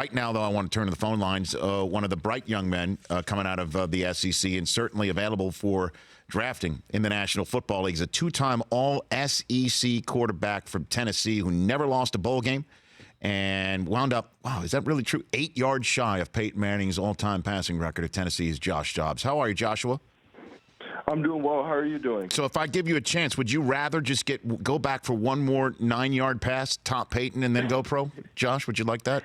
Right now, though, I want to turn to the phone lines. One of the bright young men coming out of the SEC and certainly available for drafting in the National Football League is a two-time All-SEC quarterback from Tennessee who never lost a bowl game and wound up, wow, is that really true? 8 yards shy of Peyton Manning's all-time passing record at Tennessee's Josh Dobbs. How are you, Joshua? I'm doing well. How are you doing? So if I give you a chance, would you rather just go back for one more 9-yard pass, top Peyton, and then go pro? Josh, would you like that?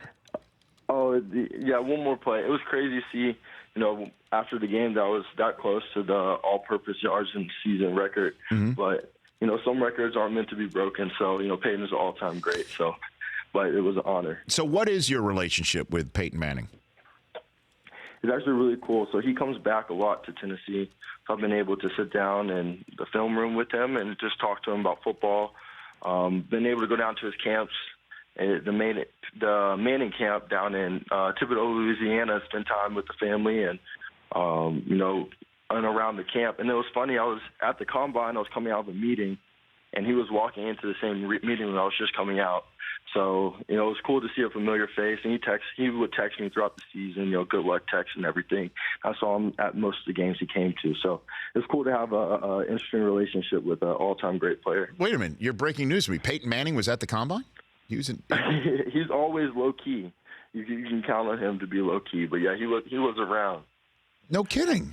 Oh, yeah, one more play. It was crazy to see, after the game that I was that close to the all-purpose yards in season record. Mm-hmm. But, some records aren't meant to be broken. So, Peyton is an all-time great. So, but it was an honor. So what is your relationship with Peyton Manning? It's actually really cool. So he comes back a lot to Tennessee. So I've been able to sit down in the film room with him and just talk to him about football. Been able to go down to his camps. The Manning camp down in Thibodaux, Louisiana, spend time with the family and around the camp. And it was funny. I was at the combine. I was coming out of a meeting, and he was walking into the same meeting when I was just coming out. So it was cool to see a familiar face. And he would text me throughout the season. Good luck text and everything. I saw him at most of the games he came to. So it's cool to have an interesting relationship with an all-time great player. Wait a minute. You're breaking news to me. Peyton Manning was at the combine? He's always low key. You can count on him to be low key. But yeah, he was around. No kidding.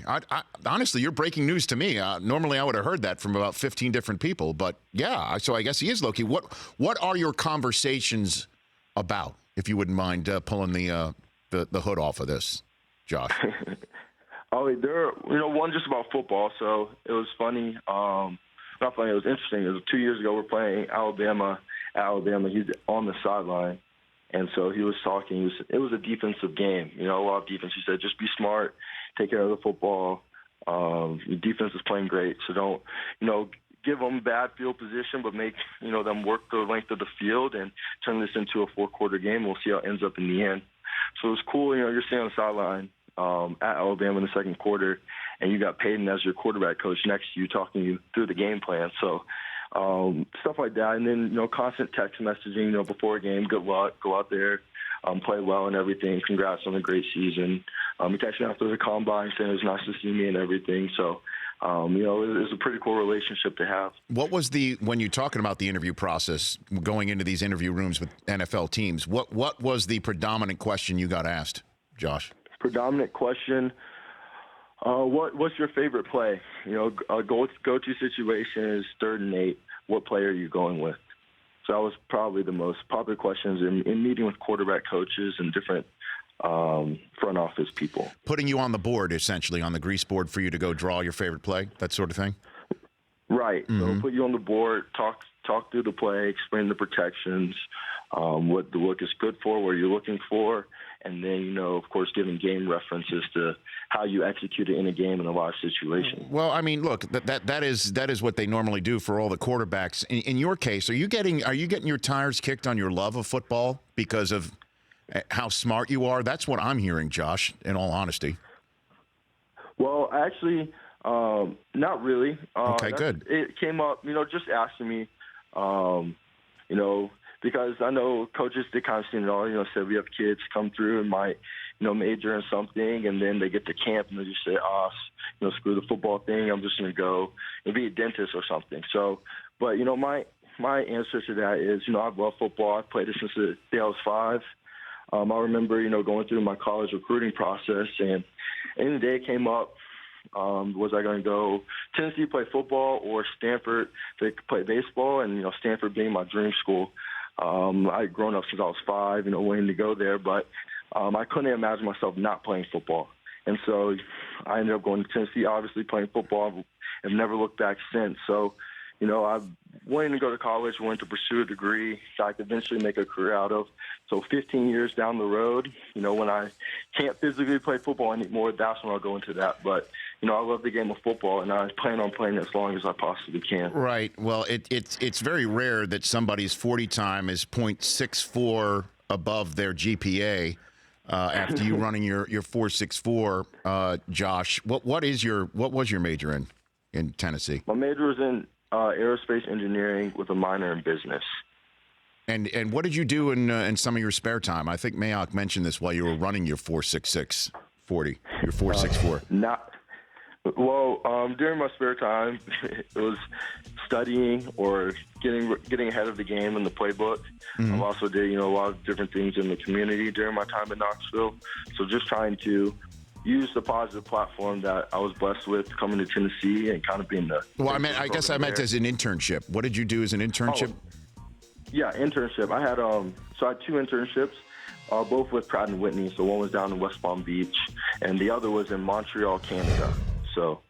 Honestly, you're breaking news to me. Normally, I would have heard that from about 15 different people. But yeah, so I guess he is low key. What are your conversations about? If you wouldn't mind pulling the hood off of this, Josh. One just about football. So it was funny. Not funny. It was interesting. It was 2 years ago. We're playing Alabama. He's on the sideline, and so he was talking. It was a defensive game, a lot of defense. He said, just be smart, take care of the football. Your defense is playing great, so don't, give them bad field position, but make, them work the length of the field and turn this into a 4-quarter game. We'll see how it ends up in the end. So it was cool, you're sitting on the sideline at Alabama in the second quarter, and you got Peyton as your quarterback coach next to you talking you through the game plan. So stuff like that. And then, constant text messaging, before a game, good luck, go out there, play well and everything. Congrats on a great season. He texted me after the combine saying it was nice to see me and everything. So, it was a pretty cool relationship to have. What was when you're talking about the interview process, going into these interview rooms with NFL teams, what was the predominant question you got asked, Josh? Predominant question, what's your favorite play? Go-to situation is 3rd and 8. What player are you going with? So that was probably the most popular questions in meeting with quarterback coaches and different front office people. Putting you on the board, essentially, on the grease board for you to go draw your favorite play, that sort of thing? Right. Mm-hmm. So put you on the board, talk through the play, explain the protections, what the look is good for, what you're looking for, and then, of course, giving game references to how you execute it in a game in a live situation. Well, I mean, look, that is what they normally do for all the quarterbacks. In your case, are you getting your tires kicked on your love of football because of how smart you are? That's what I'm hearing, Josh, in all honesty. Well, actually, not really. Okay, good. It came up, just asking me, because I know coaches, they kind of seen it all, said we have kids come through and might, major in something, and then they get to camp and they just say, screw the football thing, I'm just going to go and be a dentist or something. So, but, my answer to that is, I love football. I've played it since the day I was 5. I remember, going through my college recruiting process, and in the day it came up, was I going to go Tennessee play football or Stanford to play baseball, and, Stanford being my dream school. I'd grown up since I was 5, wanting to go there, but I couldn't imagine myself not playing football. And so I ended up going to Tennessee, obviously playing football, and never looked back since. So, I wanted to go to college, wanted to pursue a degree that I could eventually make a career out of. So 15 years down the road, when I can't physically play football anymore, that's when I'll go into that. But, I love the game of football, and I plan on playing it as long as I possibly can. Right. Well, it's very rare that somebody's 40 time is .64 above their GPA after you running your 4.64. Josh, what was your major in Tennessee? My major was in aerospace engineering with a minor in business. And what did you do in some of your spare time? I think Mayock mentioned this while you were running your 4.66 40, your 4.64. During my spare time, it was studying or getting ahead of the game in the playbook. I've also did a lot of different things in the community during my time in Knoxville. So just trying to use the positive platform that I was blessed with coming to Tennessee and kind of being the. Well, I guess I meant as an internship. What did you do as an internship? Yeah, internship. I had I had 2 internships, both with Pratt and Whitney. So one was down in West Palm Beach, and the other was in Montreal, Canada. So,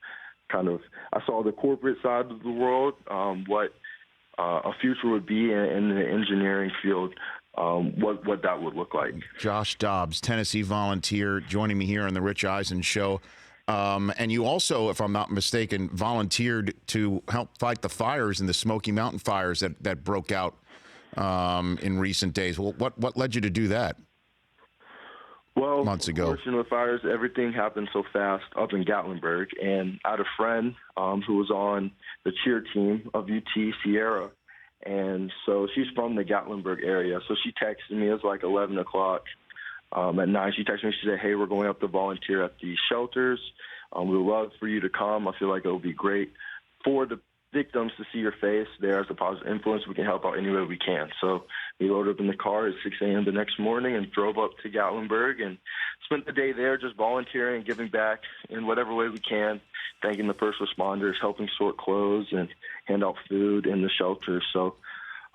kind of, I saw the corporate side of the world, what a future would be in the engineering field, what that would look like. Josh Dobbs, Tennessee Volunteer, joining me here on the Rich Eisen Show. And you also, if I'm not mistaken, volunteered to help fight the fires in the Smoky Mountain fires that broke out in recent days. Well, what led you to do that? Well, months ago. Unfortunately, with fires, everything happened so fast up in Gatlinburg. And I had a friend who was on the cheer team of UT Sierra. And so she's from the Gatlinburg area. So she texted me. It was like 11 o'clock at night. She texted me. She said, "Hey, we're going up to volunteer at the shelters. We would love for you to come. I feel like it would be great for the victims to see your face there as a positive influence. We can help out any way we can." So we loaded up in the car at 6 a.m. the next morning and drove up to Gatlinburg and spent the day there just volunteering, giving back in whatever way we can, thanking the first responders, helping sort clothes and hand out food in the shelters. So,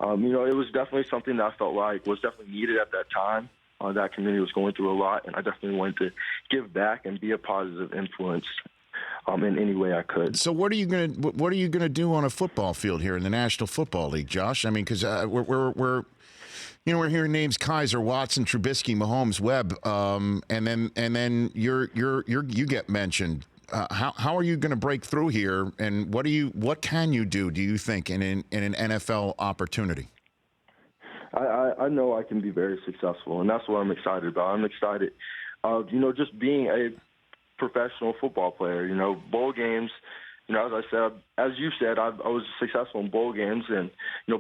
it was definitely something that I felt like was definitely needed at that time. That community was going through a lot, and I definitely wanted to give back and be a positive influence in any way I could. So what are you gonna do on a football field here in the National Football League, Josh? I mean, because we're hearing names Kaiser, Watson, Trubisky, Mahomes, Webb, and then you get mentioned. How are you going to break through here, and what can you do? Do you think in an NFL opportunity? I know I can be very successful, and that's what I'm excited about. I'm excited, just being a professional football player. Bowl games. As I said, as you said, I was successful in bowl games, and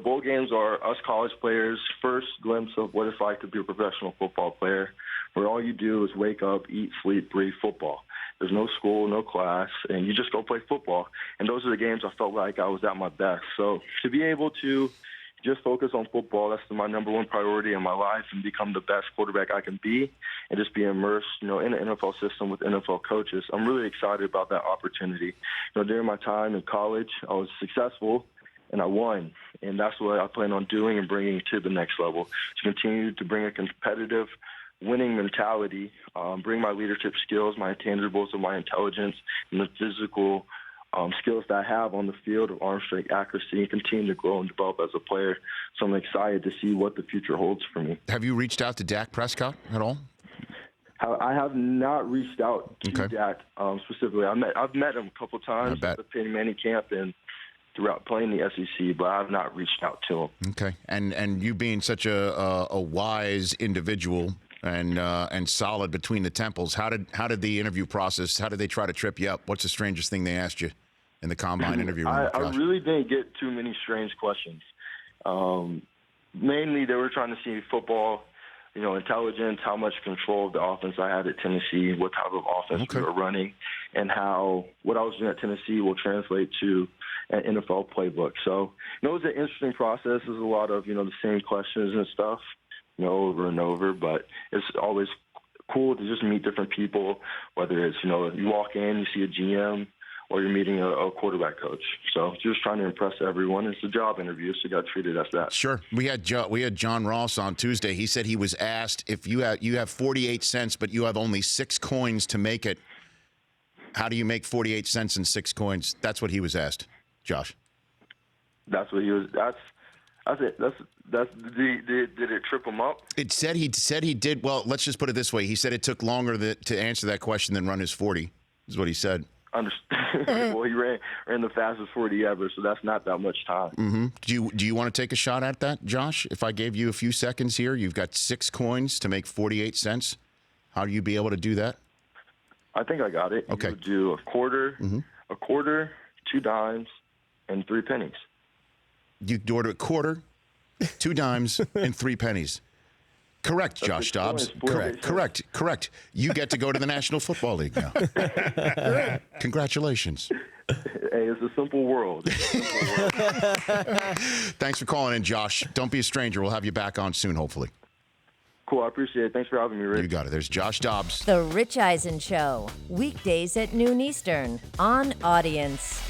bowl games are us college players' first glimpse of what it's like to be a professional football player, where all you do is wake up, eat, sleep, breathe football. There's no school, no class, and you just go play football. And those are the games I felt like I was at my best. So to be able to just focus on football, that's my number one priority in my life, and become the best quarterback I can be and just be immersed, in the NFL system with NFL coaches. I'm really excited about that opportunity. During my time in college, I was successful and I won. And that's what I plan on doing and bringing to the next level, to continue to bring a competitive winning mentality, bring my leadership skills, my intangibles of my intelligence, and the physical skills that I have on the field of arm strength, accuracy, and continue to grow and develop as a player. So I'm excited to see what the future holds for me. Have you reached out to Dak Prescott at all? I have not reached out to Dak specifically. I've met him a couple times at the Peyton Manning camp and throughout playing the SEC, but I've not reached out to him. Okay, and you being such a wise individual and solid between the temples, how did the interview process? How did they try to trip you up? What's the strangest thing they asked you in the combine interview? I really didn't get too many strange questions. Mainly, they were trying to see football, intelligence, how much control of the offense I had at Tennessee, what type of offense we were running, and how what I was doing at Tennessee will translate to an NFL playbook. So, it was an interesting process. There's a lot of, the same questions and stuff, over and over, but it's always cool to just meet different people, whether it's, you walk in, you see a GM, or you're meeting a quarterback coach. So just trying to impress everyone. It's a job interview, so you got treated as that. Sure. We had John Ross on Tuesday. He said he was asked, if you have 48 cents, but you have only 6 coins to make it, how do you make 48 cents and 6 coins? That's what he was asked, Josh. That's what he was. That's it. Did it trip him up? It said he did. Well, let's just put it this way. He said it took longer to answer that question than run his 40, is what he said. Well, he ran the fastest 40 ever, so that's not that much time. Mm-hmm. Do you want to take a shot at that, Josh? If I gave you a few seconds here, you've got 6 coins to make 48 cents. How do you be able to do that? I think I got it. Okay. You would do a quarter, 2 dimes, and 3 pennies. You do it a quarter, 2 dimes, and 3 pennies. Correct, Josh Dobbs. Correct. You get to go to the National Football League now. Congratulations. Hey, it's a simple world. Thanks for calling in, Josh. Don't be a stranger. We'll have you back on soon, hopefully. Cool, I appreciate it. Thanks for having me, Rich. You got it. There's Josh Dobbs. The Rich Eisen Show, weekdays at noon Eastern on Audience.